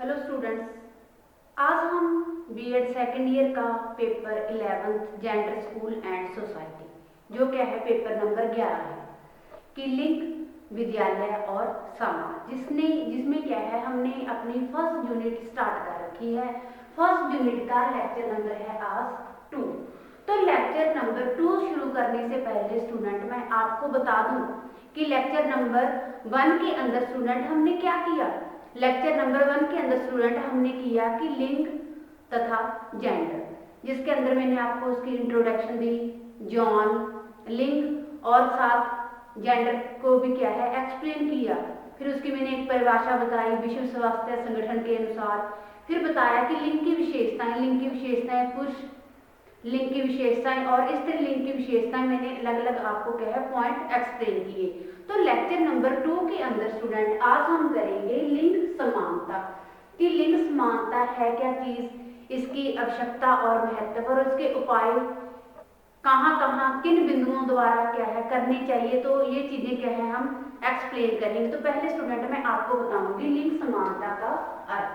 Hello students, आज हम BEd second year का paper 11th gender school and society जो क्या है पेपर नंबर 11 है कि लिंग विद्यालय और समाज जिसमें क्या है हमने अपनी फर्स्ट यूनिट स्टार्ट कर रखी है। फर्स्ट यूनिट का लेक्चर नंबर है आज 2। तो लेक्चर नंबर 2 शुरू करने से पहले स्टूडेंट मैं आपको बता दूं कि लेक्चर नंबर 1 के अंदर स्टूडेंट हमने क्या किया। लेक्चर नंबर 1 के अंदर स्टूडेंट हमने किया कि लिंग तथा जेंडर, जिसके अंदर मैंने आपको उसकी इंट्रोडक्शन दी, जॉन, लिंग और साथ जेंडर को भी क्या है एक्सप्लेन किया। फिर उसकी मैंने एक परिभाषा बताई विश्व स्वास्थ्य संगठन के अनुसार। फिर बताया कि लिंग की विशेषताएं पुरुष लिंग की विशेषताएं और स्त्री लिंग की विशेषताएं मैंने अलग अलग आपको क्या है पॉइंट एक्सप्लेन किए। तो लेक्चर नंबर 2 के अंदर स्टूडेंट आज हम करेंगे लिंग समानता कि लिंग समानता है क्या चीज, इसकी आवश्यकता और महत्व और उसके उपाय कहाँ कहाँ किन बिंदुओं द्वारा क्या है करनी चाहिए। तो ये चीजें क्या है हम एक्सप्लेन करेंगे। तो पहले स्टूडेंट मैं आपको बताऊंगी लिंग समानता का अर्थ।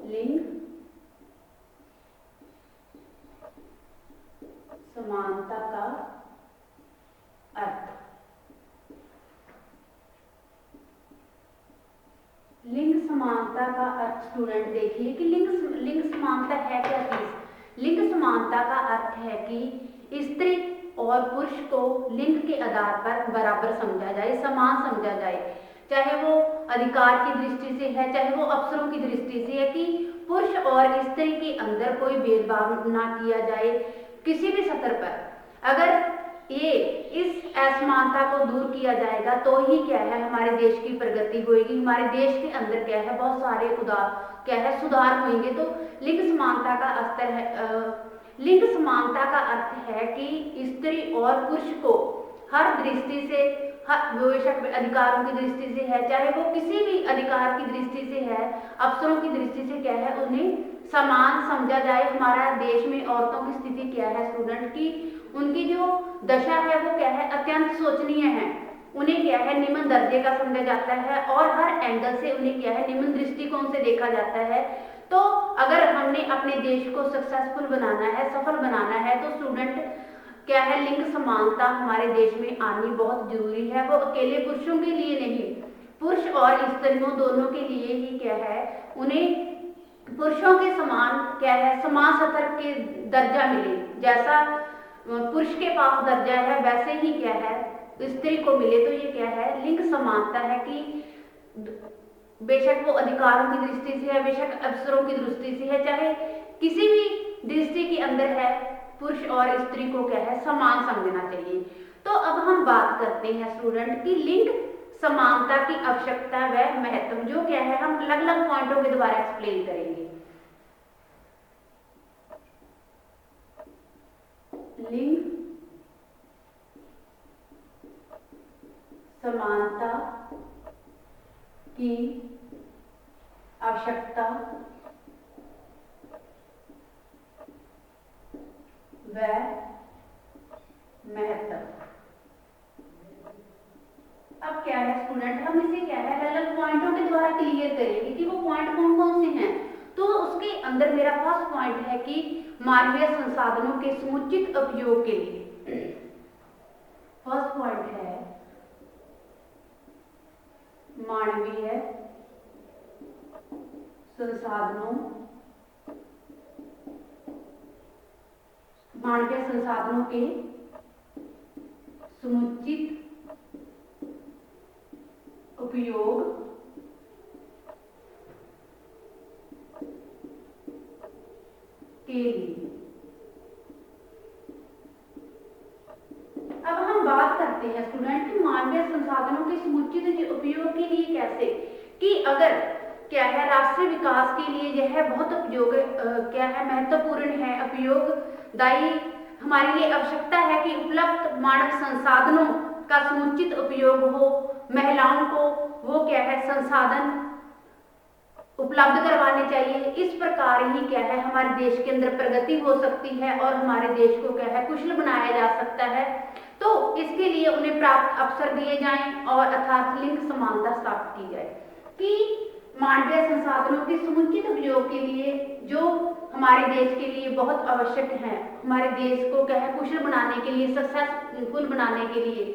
लिंग समानता का अर्थ। लिंग समानता का अर्थ स्टूडेंट देखिए कि लिंग समानता है क्या चीज। लिंग समानता का अर्थ है कि स्त्री और पुरुष को लिंग के आधार पर बराबर समझा जाए, समान समझा जाए, चाहे वो अधिकार की दृष्टि से है चाहे वो अवसरों की दृष्टि से है, कि पुरुष और स्त्री के अंदर कोई भेदभाव ना किया जाए किसी भी स्तर पर। अगर ये इस असमानता को दूर किया जाएगा तो ही क्या है हमारे देश की प्रगति होगी, हमारे देश के अंदर क्या है बहुत सारे सुधार होंगे। तो लिंग समानता का स्तर है लिंग समानता का अर्थ है कि स्त्री और पुरुष को हर दृष्टि से, बेशक अधिकारों की दृष्टि से है चाहे वो किसी भी अधिकार की दृष्टि से है, अवसरों की दृष्टि से क्या है उन्हें समान समझा जाए। हमारा देश में औरतों की स्थिति क्या है स्टूडेंट की, उनकी जो दशा है वो क्या है अत्यंत शोचनीय है। उन्हें क्या है निम्न दर्जे का समझा जाता है और हर एंगल से उन्हें क्या है निम्न दृष्टिकोण से देखा जाता है। तो अगर हमने अपने देश को सक्सेसफुल बनाना है, सफल बनाना है, तो स्टूडेंट क्या है लिंग समानता हमारे देश में आनी बहुत जरूरी है। वो अकेले पुरुषों के लिए नहीं, पुरुष और स्त्रियों दोनों के लिए ही क्या है उन्हें पुरुषों के समान क्या है समान स्तर के दर्जा मिले। जैसा पुरुष के पास दर्जा है वैसे ही क्या है स्त्री को मिले। तो ये क्या है लिंग समानता है कि बेशक वो अधिकारों की दृष्टि से है, बेशक अवसरों की दृष्टि से है, चाहे किसी भी दृष्टि के अंदर है, पुरुष और स्त्री को क्या है समान समझना चाहिए। तो अब हम बात करते हैं स्टूडेंट की लिंग समानता की आवश्यकता व महत्व, जो क्या है हम अलग अलग पॉइंटों के द्वारा एक्सप्लेन करेंगे। लिंग समानता की आवश्यकता व महत्व। अब क्या है स्टूडेंट हम इसे क्या है अलग अलग पॉइंटों के द्वारा क्लियर करेंगे कि वो पॉइंट कौन कौन से हैं। तो उसके अंदर मेरा फर्स्ट पॉइंट है कि मानवीय संसाधनों के समुचित उपयोग के लिए। फर्स्ट पॉइंट है मानवीय संसाधनों के समुचित उपयोग के लिए। अब हम बात करते हैं स्टूडेंट कि मानवीय संसाधनों के समुचित उपयोग के लिए कैसे, कि अगर क्या है राष्ट्रीय विकास के लिए यह बहुत उपयोग क्या है महत्वपूर्ण है, उपयोगदायी हमारे लिए आवश्यकता है कि उपलब्ध मानव संसाधनों का समुचित उपयोग हो, महिलाओं को वो क्या है संसाधन उपलब्ध करवाने चाहिए। इस प्रकार ही क्या है हमारे देश के अंदर प्रगति हो सकती है और हमारे देश को क्या है कुशल बनाया जा सकता है। तो इसके लिए उन्हें प्राप्त अवसर दिए जाएं और अर्थात लिंग समानता स्थापित की जाए कि मानवीय संसाधनों के समुचित उपयोग के लिए जो हमारे देश के लिए बहुत आवश्यक है, हमारे देश को क्या है कुशल बनाने के लिए, सक्सेसफुल बनाने के लिए,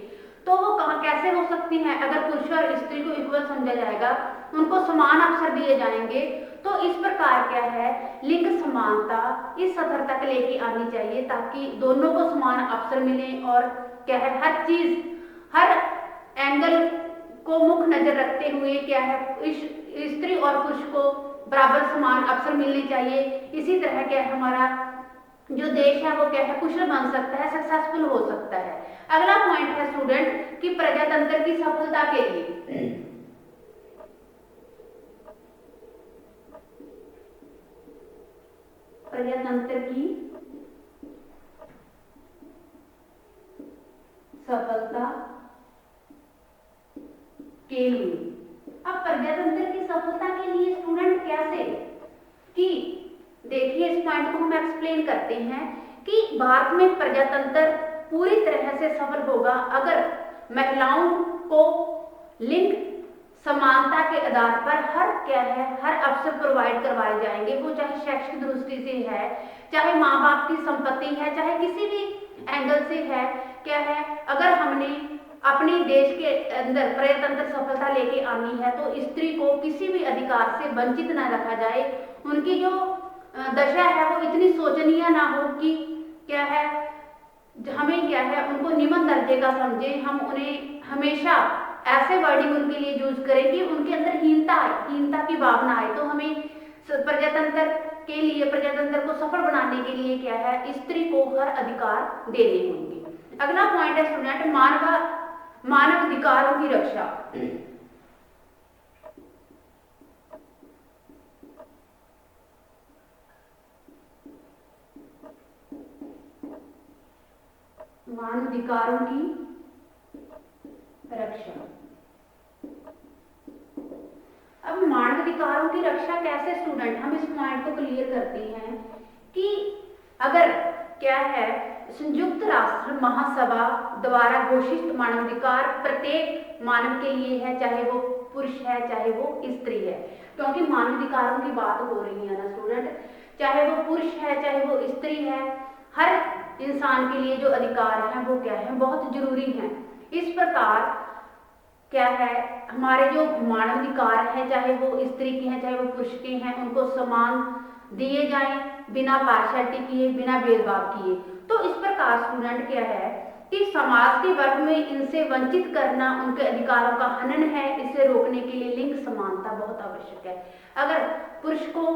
तो वो कहाँ कैसे हो सकती हैं? अगर पुरुष और स्त्री को इक्वल समझा जाएगा, उनको समान अवसर दिए जाएंगे, तो इस प्रकार क्या है लिंग समानता इस स्तर तक लेके आनी चाहिए ताकि दोनों को समान अवसर मिले और क्या है हर चीज, हर एंगल को मुख्य नजर रखते हुए क्या है इस स्त्री और पुरुष को बराबर समान अवसर मिलने चाहिए। इसी तरह क्या है हमारा जो देश है वो क्या है कुशल बन सकता है, सक्सेसफुल हो सकता है। अगला पॉइंट है स्टूडेंट कि प्रजातंत्र की सफलता के लिए प्रजातंत्र की सफलता के लिए, अब प्रजातंत्र की सफलता के लिए स्टूडेंट कैसे, कि देखिए इस पॉइंट को हम एक्सप्लेन करते हैं कि भारत में प्रजातंत्र पूरी तरह से सफल होगा अगर महिलाओं को लिंग समानता के आधार पर हर क्या है हर अवसर प्रोवाइड करवाए जाएंगे, वो चाहे शैक्षिक दृष्टि से है, चाहे माँ बाप की संपत्ति है, चाहे किसी भी एंगल से है, क्या है अगर हमने अपने देश के अंदर प्रजातंत्र सफलता लेके आनी है तो स्त्री को किसी भी अधिकार से वंचित न रखा जाए, उनकी जो दशा है वो इतनी शोचनीय ना हो कि क्या है हमें क्या है उनको निम्न दर्जे का समझे, हम उन्हें हमेशा ऐसे वर्डिंग उनके लिए यूज करें कि उनके अंदर हीनता की भावना आए। तो हमें प्रजातंत्र के लिए, प्रजातंत्र को सफल बनाने के लिए क्या है स्त्री को हर अधिकार देने होंगे। अगला पॉइंट है स्टूडेंट मानव अधिकारों की रक्षा। मानवाधिकारों की रक्षा, अब मानवाधिकारों की रक्षा कैसे स्टूडेंट, हम इस पॉइंट को क्लियर करते हैं कि अगर क्या है संयुक्त राष्ट्र महासभा द्वारा घोषित मानवाधिकार प्रत्येक मानव के लिए है, चाहे वो पुरुष है चाहे वो स्त्री है, क्योंकि मानवाधिकारों की बात हो रही है ना स्टूडेंट, चाहे वो पुरुष है चाहे वो स्त्री है, हर इंसान के लिए जो अधिकार हैं वो क्या है बहुत जरूरी हैं। इस प्रकार क्या है हमारे जो मानवाधिकार है चाहे वो स्त्री के हैं चाहे वो पुरुष के हैं, उनको समान दिए जाएं बिना पार्शियलिटी किए, बिना भेदभाव किए। तो इस प्रकार स्टूडेंट क्या है कि समाज के वर्ग में इनसे वंचित करना उनके अधिकारों का हनन है, इसे रोकने के लिए लिंग समानता बहुत आवश्यक है। अगर पुरुष को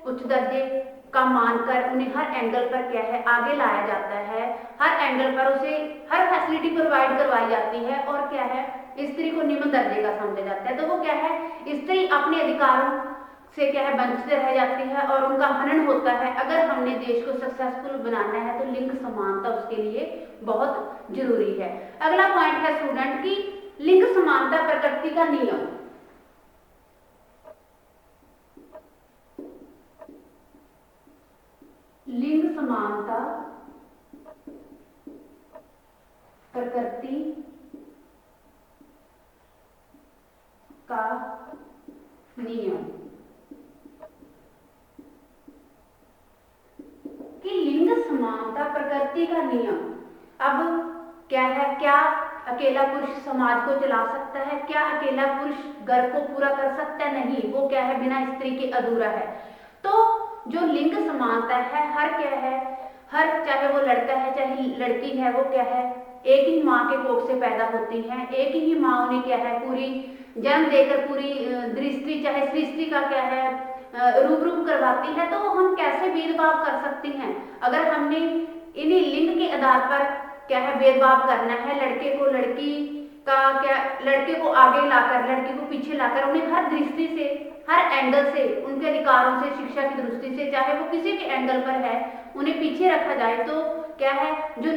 उच्च दर्जे का मानकर उन्हें हर एंगल पर क्या है आगे लाया जाता है, हर एंगल पर उसे हर फैसिलिटी प्रोवाइड करवाई जाती है और क्या है स्त्री को निम्न दर्जे का समझा जाता है, तो वो क्या है स्त्री अपने अधिकारों से क्या है वंचित रह जाती है और उनका हनन होता है। अगर हमने देश को सक्सेसफुल बनाना है तो लिंग समानता उसके लिए बहुत जरूरी है। अगला पॉइंट है स्टूडेंट की लिंग समानता प्रकृति का नियम। लिंग समानता प्रकृति का नियम, कि लिंग समानता प्रकृति का नियम। अब क्या है, क्या अकेला पुरुष समाज को चला सकता है? क्या अकेला पुरुष घर को पूरा कर सकता है? नहीं, वो क्या है बिना स्त्री के अधूरा है। तो जो लिंग समानता है हर क्या है हर चाहे वो लड़का है चाहे लड़की है, वो क्या है एक ही माँ के कोख से पैदा होती हैं, एक ही माँ उन्हें क्या है पूरी जन्म देकर पूरी दृष्टि चाहे सृष्टि का क्या है रूबरू करवाती है। तो हम कैसे भेदभाव कर सकते हैं? अगर हमने इन्हीं लिंग के आधार पर क्या है भेदभाव करना है, लड़के को लड़की का क्या लड़के को आगे लाकर लड़की को पीछे लाकर उन्हें हर दृष्टि से हर एंगल से उनके अधिकारों से शिक्षा की दृष्टि से चाहे वो किसी भी एंगल पर है उन्हें पीछे रखा जाए, तो क्या है जो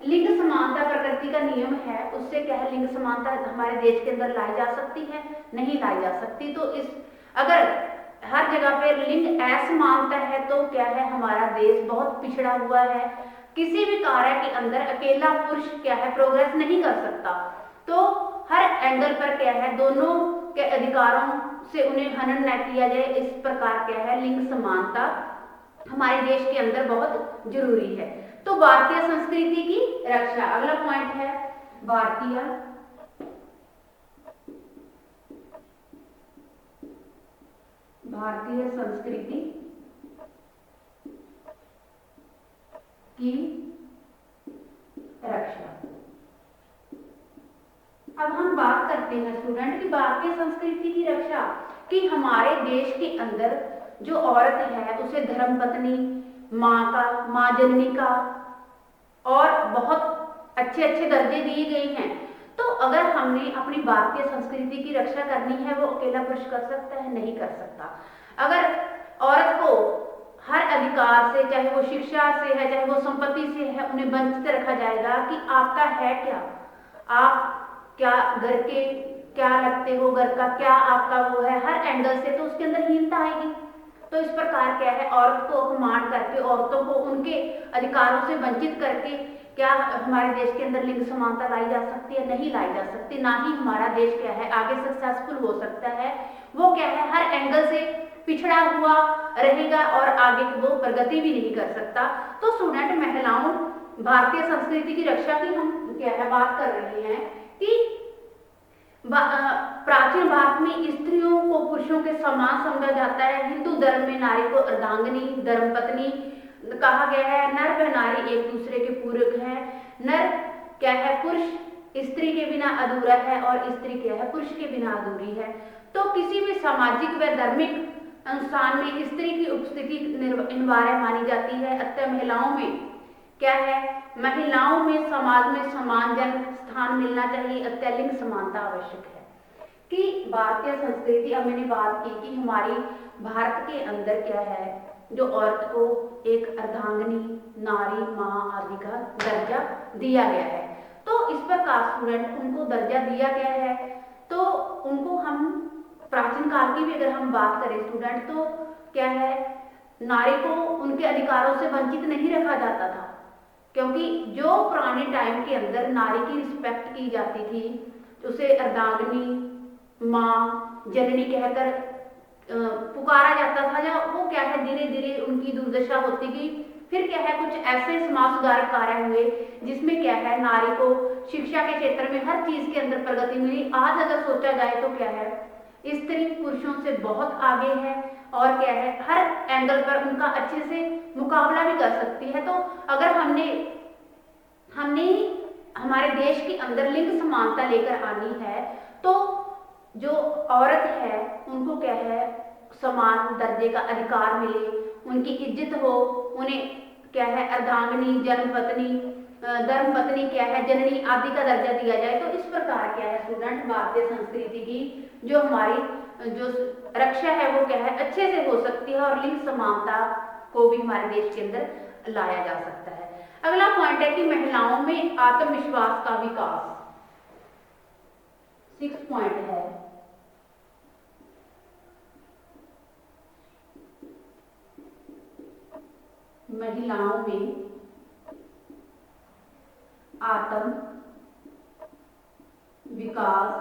लिंग समानता प्रकृति का नियम है उससे क्या है लिंग समानता हमारे देश के अंदर लाई जा सकती है? नहीं लाई जा सकती। तो इस अगर हर जगह पे लिंग असमानता है तो क्या है हमारा देश बहुत पिछड़ा हुआ है। किसी भी कार्य के अंदर अकेला पुरुष क्या है प्रोग्रेस नहीं कर सकता। तो हर एंगल पर क्या है दोनों के अधिकारों से उन्हें हनन न किया जाए, इस प्रकार क्या है लिंग समानता हमारे देश के अंदर बहुत जरूरी है। तो भारतीय संस्कृति की रक्षा, अगला पॉइंट है भारतीय संस्कृति की रक्षा। अब हम बात करते हैं स्टूडेंट की भारतीय संस्कृति की रक्षा कि हमारे देश के अंदर जो औरत है उसे धर्मपत्नी, माँ जननी का और बहुत अच्छे अच्छे दर्जे दिए गए हैं। तो अगर हमने अपनी भारतीय संस्कृति की रक्षा करनी है, वो अकेला पुरुष कर सकता है? नहीं कर सकता। अगर औरत को हर अधिकार से, चाहे वो शिक्षा से है, चाहे वो संपत्ति से है, उन्हें वंचित रखा जाएगा कि आपका है क्या, आप क्या घर के क्या लगते हो, घर का क्या आपका वो है, हर एंगल से तो उसके अंदर हीनता आएगी। तो इस प्रकार क्या है औरत को अपमान करके, औरतों को उनके अधिकारों से वंचित करके क्या हमारे देश के अंदर लिंग समानता लाई जा सकती है? नहीं लाई जा सकती। ना ही हमारा देश क्या है आगे सक्सेसफुल हो सकता है, वो क्या है हर एंगल से पिछड़ा हुआ रहेगा और आगे वो प्रगति भी नहीं कर सकता। तो स्टूडेंट महिलाओं भारतीय संस्कृति की रक्षा की हम क्या है बात कर रहे हैं कि प्राचीन भारत में स्त्रियों को पुरुषों के समान समझा जाता है। हिंदू धर्म में नारी को अर्धांगिनी, धर्मपत्नी कहा गया है। नर व नारी एक दूसरे के पूरक है। नर क्या है पुरुष स्त्री के बिना अधूरा है और स्त्री क्या है पुरुष के बिना अधूरी है। तो किसी भी सामाजिक व धार्मिक अनुष्ठान में स्त्री की उपस्थिति अनिवार्य मानी जाती है। अतः महिलाओं में क्या है महिलाओं में समाज में समान जन स्थान मिलना चाहिए। अतः लिंग समानता आवश्यक है कि भारतीय संस्कृति, अब मैंने बात की कि हमारी भारत के अंदर क्या है जो औरत को एक अर्धांगिनी, नारी, माँ आदि का दर्जा दिया गया है। तो इस प्रकार स्टूडेंट उनको दर्जा दिया गया है। तो उनको हम प्राचीन काल की भी अगर हम बात करें स्टूडेंट तो क्या है नारी को उनके अधिकारों से वंचित नहीं रखा जाता था, क्योंकि जो पुराने टाइम के अंदर नारी की रिस्पेक्ट की जाती थी, उसे अर्धांगिनी, माँ, जननी कहकर पुकारा जाता था। या वो क्या है धीरे धीरे उनकी दुर्दशा होती गई। फिर क्या है कुछ ऐसे समाज सुधारक कार्य हुए जिसमें क्या है नारी को शिक्षा के क्षेत्र में हर चीज के अंदर प्रगति मिली। आज अगर सोचा जाए तो क्या है स्त्री पुरुषों से बहुत आगे है और क्या है हर एंगल पर उनका अच्छे से मुकाबला भी कर सकती है। तो अगर हमने हमारे देश के अंदर लिंग समानता लेकर आनी है तो जो औरत है उनको क्या है समान दर्जे का अधिकार मिले, उनकी इज्जत हो, उन्हें क्या है अर्धांगिनी, जन्मपत्नी, धर्मपत्नी क्या है जननी आदि का दर्जा दिया जाए। तो इस प्रकार क्या है स्टूडेंट भारतीय संस्कृति की जो हमारी जो रक्षा है वो क्या है अच्छे से हो सकती है और लिंग समानता को भी हमारे देश के अंदर लाया जा सकता है। अगला पॉइंट है कि महिलाओं में आत्मविश्वास का विकास। 6 पॉइंट है महिलाओं में आत्म विकास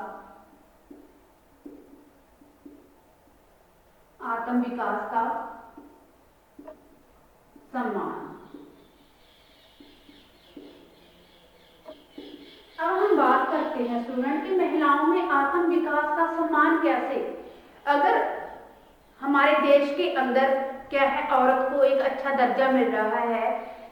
का सम्मान। अब हम बात करते हैं स्टूडेंट की महिलाओं में आत्म विकास का सम्मान कैसे। अगर हमारे देश के अंदर क्या है औरत को एक अच्छा दर्जा मिल रहा है,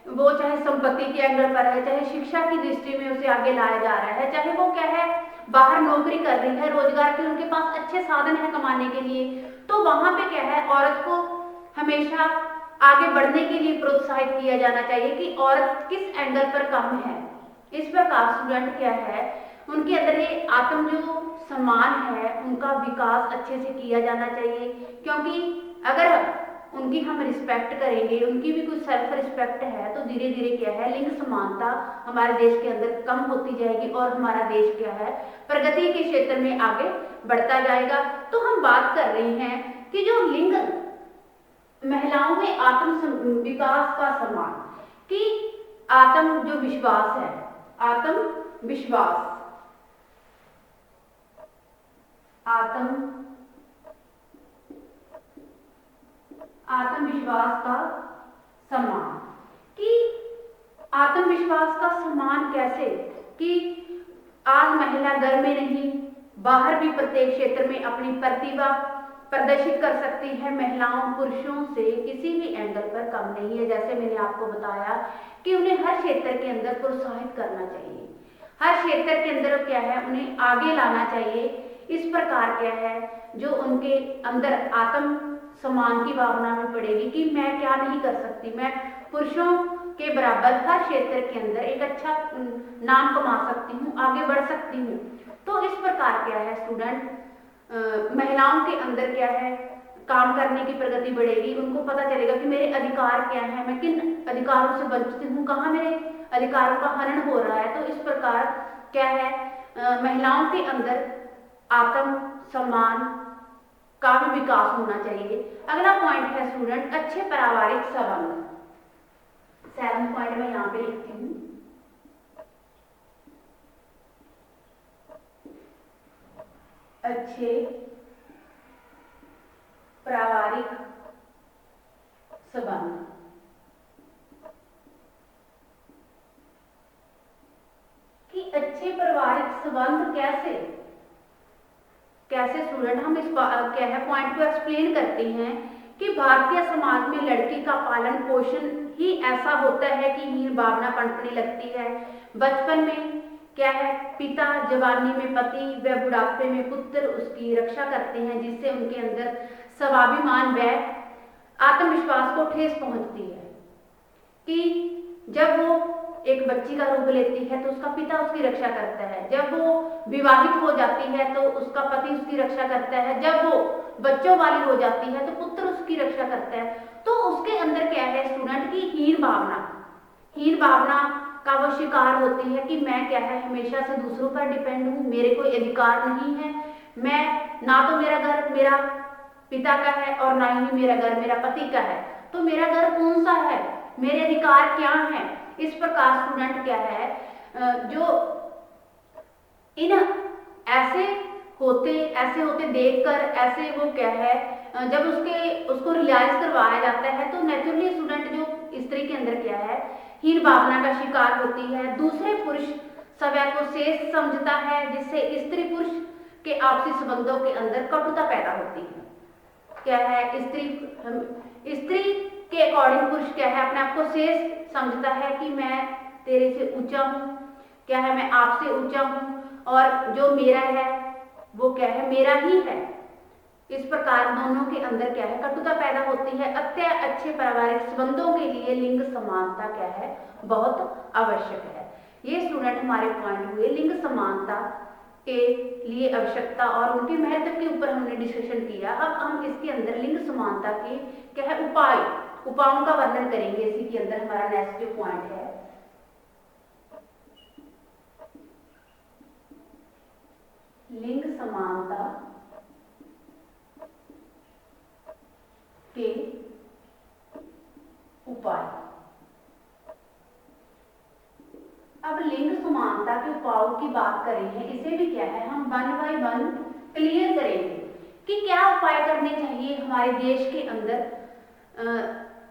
वो चाहे संपत्ति के एंगल पर है, चाहे शिक्षा की दृष्टि में उसे आगे लाया जा रहा है, चाहे वो क्या है बाहर नौकरी कर रही है, रोजगार के उनके पास अच्छे साधन है कमाने के लिए, तो वहां पे क्या है औरत को हमेशा आगे बढ़ने के लिए प्रोत्साहित किया जाना चाहिए कि औरत किस एंगल पर कम है। इस प्रकार स्टूडेंट क्या है उनके अंदर ये आत्म जो सम्मान है उनका विकास अच्छे से किया जाना चाहिए, क्योंकि अगर उनकी हम रिस्पेक्ट करेंगे, उनकी भी कुछ सेल्फ रिस्पेक्ट है, तो धीरे धीरे क्या है लिंग समानता हमारे देश के अंदर कम होती जाएगी और हमारा देश क्या है प्रगति के क्षेत्र में आगे बढ़ता जाएगा। तो हम बात कर रहे हैं कि जो लिंग महिलाओं में आत्म विकास का सम्मान कि आत्म जो विश्वास है, आत्मविश्वास, आत्मविश्वास का सम्मान। कि आत्मविश्वास का सम्मान कैसे, कि आज महिला घर में नहीं बाहर भी प्रत्येक क्षेत्र में अपनी प्रतिभा प्रदर्शित कर सकती है। महिलाओं पुरुषों से किसी भी एंगल पर कम नहीं है। जैसे मैंने आपको बताया कि उन्हें हर क्षेत्र के अंदर प्रोत्साहित करना चाहिए, हर क्षेत्र के अंदर क्या है उन्हें आगे लाना चाहिए। इस प्रकार क्या है जो उनके अंदर आत्म सम्मान की भावना में पड़ेगी कि मैं क्या नहीं कर सकती, मैं पुरुषों के बराबर हर क्षेत्र के अंदर एक अच्छा नाम कमा सकती हूँ, आगे बढ़ सकती हूँ। तो इस प्रकार क्या है स्टूडेंट, महिलाओं के अंदर क्या है काम करने की प्रगति बढ़ेगी। उनको पता चलेगा कि मेरे अधिकार क्या है, मैं किन अधिकारों से वंचित हूँ, कहाँ मेरे अधिकारों का हनन हो रहा है। तो इस प्रकार क्या है महिलाओं के अंदर आत्म सम्मान का भी विकास होना चाहिए। अगला पॉइंट है स्टूडेंट अच्छे पारिवारिक संबंध। 7 पॉइंट मैं यहाँ पे लिखती हूँ। अच्छे पारिवारिक संबंध। कि अच्छे पारिवारिक संबंध कैसे स्टूडेंट, हम इस क्या है पॉइंट को एक्सप्लेन करते हैं कि भारतीय समाज में लड़की का पालन पोषण ही ऐसा होता है कि हीन भावना पनपने लगती है। बचपन में क्या है पिता, जवानी में पति व बुढ़ापे में पुत्र उसकी रक्षा करते हैं, जिससे उनके अंदर स्वाभिमान व आत्मविश्वास को ठेस पहुंचती है। कि जब वो एक बच्ची का रूप लेती है तो उसका पिता उसकी रक्षा करता है, जब वो विवाहित हो जाती है तो उसका पति उसकी रक्षा करता है, जब वो बच्चों वाली हो जाती है तो पुत्र उसकी रक्षा करता है। तो उसके अंदर क्या है स्टूडेंट की हीन भावना का वो शिकार होती है कि मैं क्या है हमेशा से दूसरों पर डिपेंड हूँ, मेरे कोई अधिकार नहीं है, मैं ना तो मेरा घर मेरा पिता का है और ना ही मेरा घर मेरा पति का है, तो मेरा घर कौन सा है, मेरे अधिकार क्या है। इस प्रकार स्टूडेंट क्या है जो इन ऐसे होते देखकर ऐसे वो क्या है जब उसको रियलाइज करवाया जाता है तो नेचुरली स्टूडेंट जो स्त्री के अंदर क्या है हीन भावना का शिकार होती है। दूसरे पुरुष स्वयं को शेष समझता है, जिससे स्त्री पुरुष के आपसी संबंधों के अंदर कटुता पैदा होती है। क्या है स्त्री के अकॉर्डिंग पुरुष क्या है अपने आप को शेष समझता है कि मैं तेरे से ऊंचा हूँ, क्या है मैं आपसे ऊंचा हूँ और जो मेरा है वो क्या है मेरा ही है। इस प्रकार दोनों के अंदर क्या है कटुता पैदा होती है। अच्छे पारिवारिक संबंधों के लिए लिंग समानता क्या है बहुत आवश्यक है। ये स्टूडेंट हमारे पॉइंट हुए लिंग समानता के लिए आवश्यकता और उनके महत्व के ऊपर हमने डिस्कशन किया। अब हम इसके अंदर लिंग समानता के क्या है उपायों का वर्णन करेंगे। इसी के अंदर हमारा नेक्स्ट जो पॉइंट है लिंग समानता के उपाय। अब लिंग समानता के उपायों की बात करेंगे, इसे भी क्या है हम 1 बाय 1 क्लियर करेंगे कि क्या उपाय करने चाहिए हमारे देश के अंदर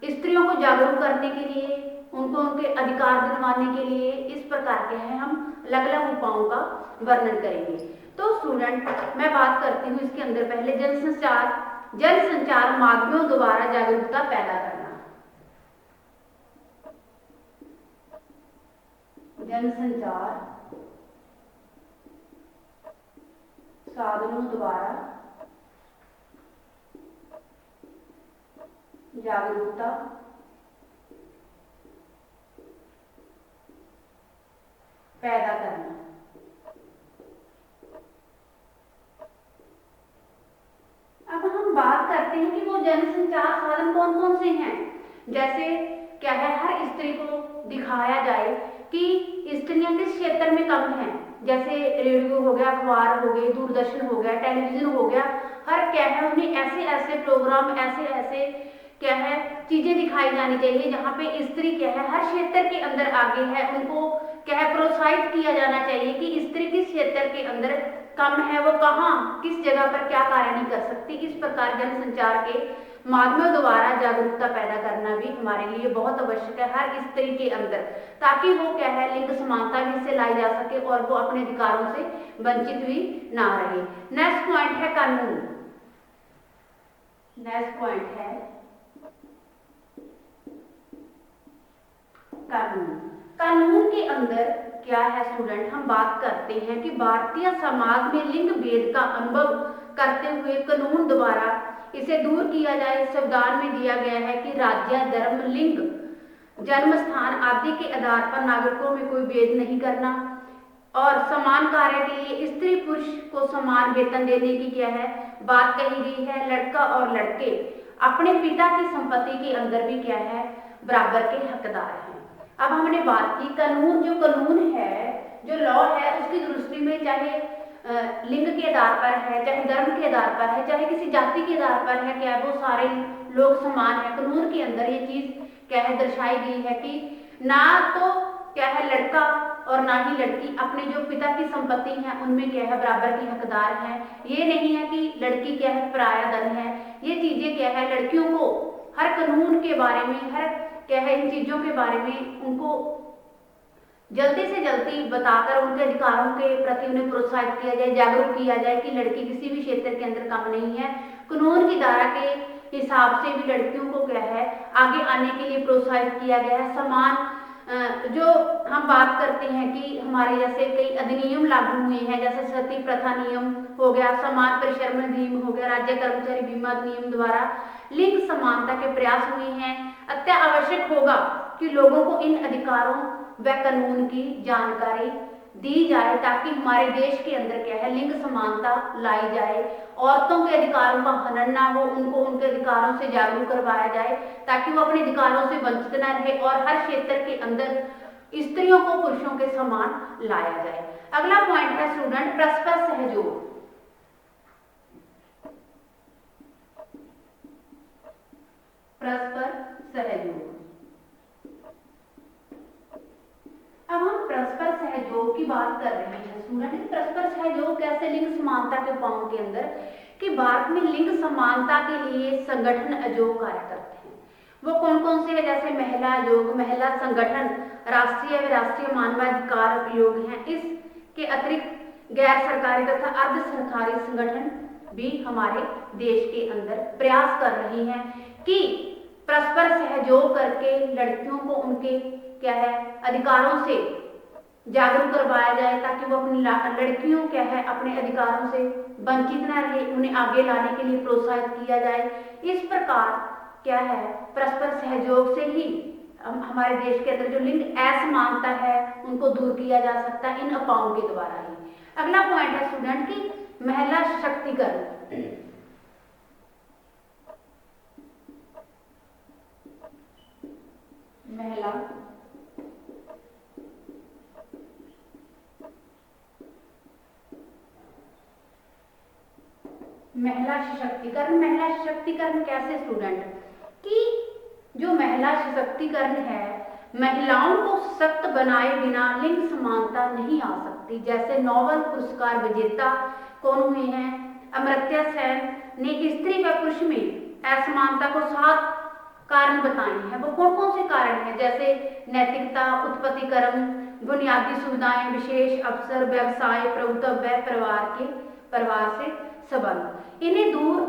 स्त्रियों को जागरूक करने के लिए, उनको उनके अधिकार दिलवाने के लिए। इस प्रकार के हैं हम अलग अलग उपायों का वर्णन करेंगे। तो स्टूडेंट मैं बात करती हूँ इसके अंदर पहले जनसंचार माध्यमों द्वारा जागरूकता पैदा करना। जनसंचार साधनों द्वारा जागरूकता पैदा करना। अब हम बात करते हैं कि वो जनसंचार साधन कौन कौन से हैं। जैसे क्या है हर स्त्री को दिखाया जाए कि स्त्रियां किस क्षेत्र में कम हैं। जैसे रेडियो हो गया, अखबार हो गए, दूरदर्शन हो गया, टेलीविजन हो गया, हर क्या है उन्हें ऐसे ऐसे प्रोग्राम ऐसे ऐसे क्या है चीजें दिखाई जानी चाहिए, जहाँ पे स्त्री क्या है हर क्षेत्र के अंदर आगे है, उनको क्या है प्रोत्साहित किया जाना चाहिए कि स्त्री किस क्षेत्र के अंदर कम है, वो कहाँ किस जगह पर क्या कार्य नहीं कर सकती। इस प्रकार जनसंचार के माध्यमों द्वारा जागरूकता पैदा करना भी हमारे लिए बहुत आवश्यक है हर स्त्री के अंदर, ताकि वो क्या है लिंग समानता भी से लाई जा सके और वो अपने अधिकारों से वंचित भी ना रहे। नेक्स्ट पॉइंट है कानून। नेक्स्ट पॉइंट है कानून। कानून के अंदर क्या है स्टूडेंट, हम बात करते हैं कि भारतीय समाज में लिंग भेद का अनुभव करते हुए कानून द्वारा इसे दूर किया जाए। संविधान में दिया गया है कि राज्य, धर्म, लिंग, जन्म स्थान आदि के आधार पर नागरिकों में कोई भेद नहीं करना और समान कार्य के लिए स्त्री पुरुष को समान वेतन देने की क्या है बात कही गई है। लड़का और लड़के अपने पिता की संपत्ति के अंदर भी क्या है बराबर के हकदार हैं। अब हमने बात की कानून, जो कानून है, जो लॉ है, उसकी दृष्टि में चाहे लिंग के आधार पर है, चाहे धर्म के आधार पर है, चाहे किसी जाति के आधार पर है, क्या वो सारे लोग समान है। कानून के अंदर ये चीज क्या है दर्शाई गई है कि ना तो क्या है लड़का और ना ही लड़की अपने जो पिता की संपत्ति है उनमें क्या है बराबर की हकदार है। ये नहीं है कि लड़की क्या है पराया धन है। ये चीजें क्या है लड़कियों को हर कानून के बारे में, हर क्या है इन चीजों के बारे में उनको जल्दी से जल्दी बताकर उनके अधिकारों के प्रति उन्हें प्रोत्साहित किया जाए, जागरूक किया जाए कि लड़की किसी भी क्षेत्र के अंदर कम नहीं है। कानून की धारा के हिसाब से भी लड़कियों को क्या है आगे आने के लिए प्रोत्साहित किया गया है। समान जो हम बात करते हैं कि हमारे जैसे कई अधिनियम लागू हुए हैं, जैसे सती प्रथा नियम हो गया, समान परिश्रम नियम हो गया, राज्य कर्मचारी बीमा नियम द्वारा लिंग समानता के प्रयास हुए हैं। अत्य आवश्यक होगा कि लोगों को इन अधिकारों व कानून की जानकारी दी जाए ताकि हमारे देश के अंदर क्या है लिंग समानता लाई जाए, औरतों के अधिकारों का हनन ना हो, उनको उनके अधिकारों से जागरूक करवाया जाए ताकि वो अपने अधिकारों से वंचित न रहे और हर क्षेत्र के अंदर स्त्रियों को पुरुषों के समान लाया जाए। अगला पॉइंट है स्टूडेंट परस्पर सहयोग। परस्पर सहयोग। अब हम परस्पर सहयोग की बात कर रहे हैं स्टूडेंट। परस्पर सहयोग कैसे लिंग समानता के उपायों के अंदर कि भारत में लिंग समानता के लिए संगठन आयोग कार्य करते हैं। वो कौन कौन से है, जैसे महिला आयोग, महिला संगठन, राष्ट्रीय व राष्ट्रीय मानवाधिकार आयोग हैं। इसके अतिरिक्त गैर सरकारी तथा अर्ध सरकारी संगठन भी हमारे देश के अंदर प्रयास कर रही हैं कि परस्पर सहयोग करके लड़कियों को उनके क्या है अधिकारों से जागरूक करवाया जाए ताकि वो अपनी लड़कियों क्या है अपने अधिकारों से वंचित न रहे, उन्हें आगे लाने के लिए प्रोत्साहित किया जाए। इस प्रकार क्या है परस्पर सहयोग से ही हमारे देश के अंदर जो लिंग असमानता है उनको दूर किया जा सकता है इन उपायों के द्वारा ही। अगला पॉइंट है स्टूडेंट की महिला सशक्तिकरण। महिला सशक्तिकरण। महिला सशक्तिकरण कैसे स्टूडेंट कि जो महिला सशक्तिकरण है, महिलाओं को सशक्त बनाए बिना लिंग समानता नहीं आ सकती। जैसे नोबेल पुरस्कार विजेता कौन हुए हैं, अमर्त्य सेन ने स्त्री व पुरुष में असमानता को 7 कारण बताए हैं। वो कौन कौन से कारण हैं, जैसे नैतिकता, उत्पत्तिक्रम, बुनियादी सुविधाएं, विशेष अवसर, व्यवसाय, प्रभुत्व व परिवार से संबंध। इन्हें दूर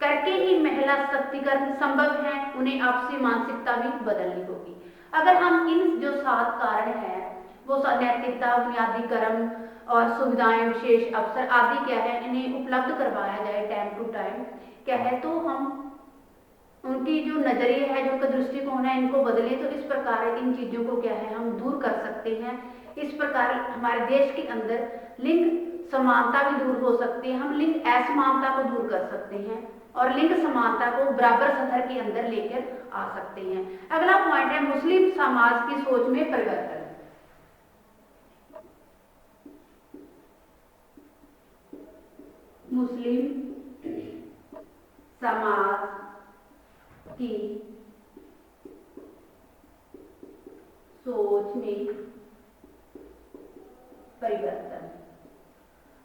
करके ही महिला सशक्तिकरण संभव है। उन्हें आपसी मानसिकता भी बदलनी होगी। अगर हम इन जो 7 कारण हैं वो नैतिकता, बुनियादी कर्म और सुविधाएं, विशेष अवसर आदि क्या है इन्हें उपलब्ध करवाया जाए टाइम टू टाइम क्या है, तो हम उनकी जो नजरिए है, जो उनका दृष्टिकोण है, इनको बदले तो इस प्रकार इन चीजों को क्या है हम दूर कर सकते हैं। इस प्रकार हमारे देश के अंदर लिंग समानता भी दूर हो सकती है, हम लिंग असमानता को दूर कर सकते हैं और लिंग समानता को बराबर स्तर के अंदर लेकर आ सकते हैं। अगला पॉइंट है मुस्लिम समाज की सोच में परिवर्तन। मुस्लिम समाज की सोच में परिवर्तन।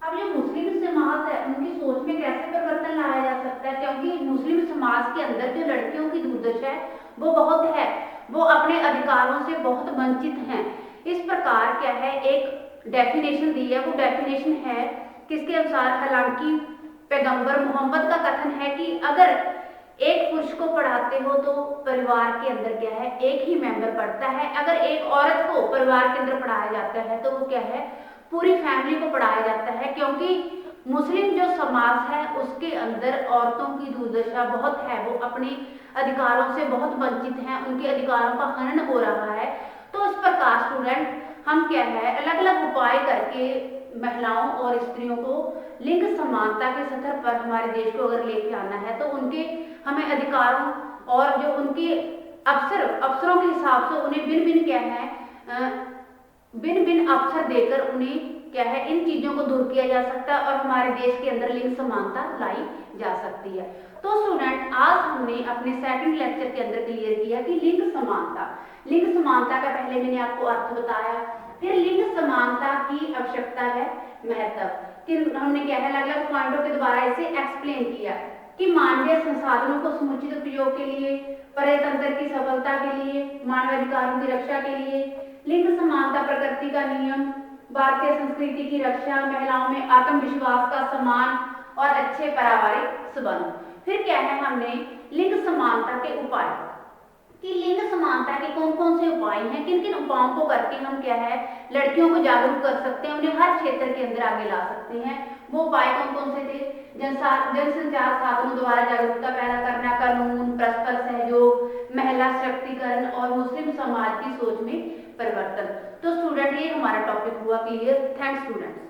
अब जो मुस्लिम समाज है उनकी सोच में कैसे परिवर्तन लाया जा सकता है, क्योंकि मुस्लिम समाज के अंदर जो लड़कियों की दुर्दशा है वो बहुत है, वो अपने अधिकारों से बहुत वंचित हैं। इस प्रकार क्या है, एक डेफिनेशन दी है, वो डेफिनेशन है किसके अनुसार, हालांकि पैगंबर मोहम्मद का कथन है कि अगर एक पुरुष को पढ़ाते हो तो परिवार के अंदर क्या है, एक ही मेंबर पढ़ता है। अगर एक औरत को परिवार के अंदर पढ़ाया जाता है तो वो क्या है, पूरी फैमिली को पढ़ाया जाता है, क्योंकि मुस्लिम जो समाज है उसके अंदर औरतों की दुर्दशा बहुत है, वो अपने अधिकारों से बहुत वंचित हैं, उनके अधिकारों का हनन हो रहा है। तो इस प्रकार स्टूडेंट हम क्या है, अलग अलग उपाय करके महिलाओं और स्त्रियों को लिंग समानता के स्तर पर हमारे देश को अगर लेके आना है तो उनके हमें अधिकारों और जो उनके अवसरों के हिसाब से उन्हें भिन्न भिन्न क्या है, भिन्न भिन्न अवसर देकर उन्हें क्या है, इन चीजों को दूर किया जा सकता है और हमारे देश के अंदर लिंग समानता लाई जा सकती है। तो स्टूडेंट आज हमने अपने सेकंड लेक्चर के अंदर क्लियर किया कि लिंग समानता का पहले मैंने आपको अर्थ बताया, फिर लिंग समानता की आवश्यकता है, महत्व, फिर हमने क्या है अलग अलग पॉइंटों के द्वारा इसे एक्सप्लेन किया कि मानवीय संसाधनों को समुचित उपयोग के लिए, प्रजातंत्र की सफलता के लिए, मानवाधिकारों की रक्षा के लिए, लिंग समानता प्रकृति का नियम, भारतीय संस्कृति की रक्षा, महिलाओं में आत्मविश्वास का सम्मान और अच्छे पारिवारिक संबंध। फिर क्या है, हमने लिंग समानता के उपाय कि लिंग समानता के कौन कौन से उपाय हैं, किन किन उपायों को करके हम क्या है लड़कियों को जागरूक कर सकते हैं, उन्हें हर क्षेत्र के अंदर आगे ला सकते हैं। वो उपाय कौन कौन से थे, जनसंचार साधनों द्वारा जागरूकता पैदा करना, कानून, परस्पर सहयोग, महिला सशक्तिकरण और मुस्लिम समाज की सोच में परिवर्तन। तो स्टूडेंट ये हमारा टॉपिक हुआ क्लियर। Thanks students.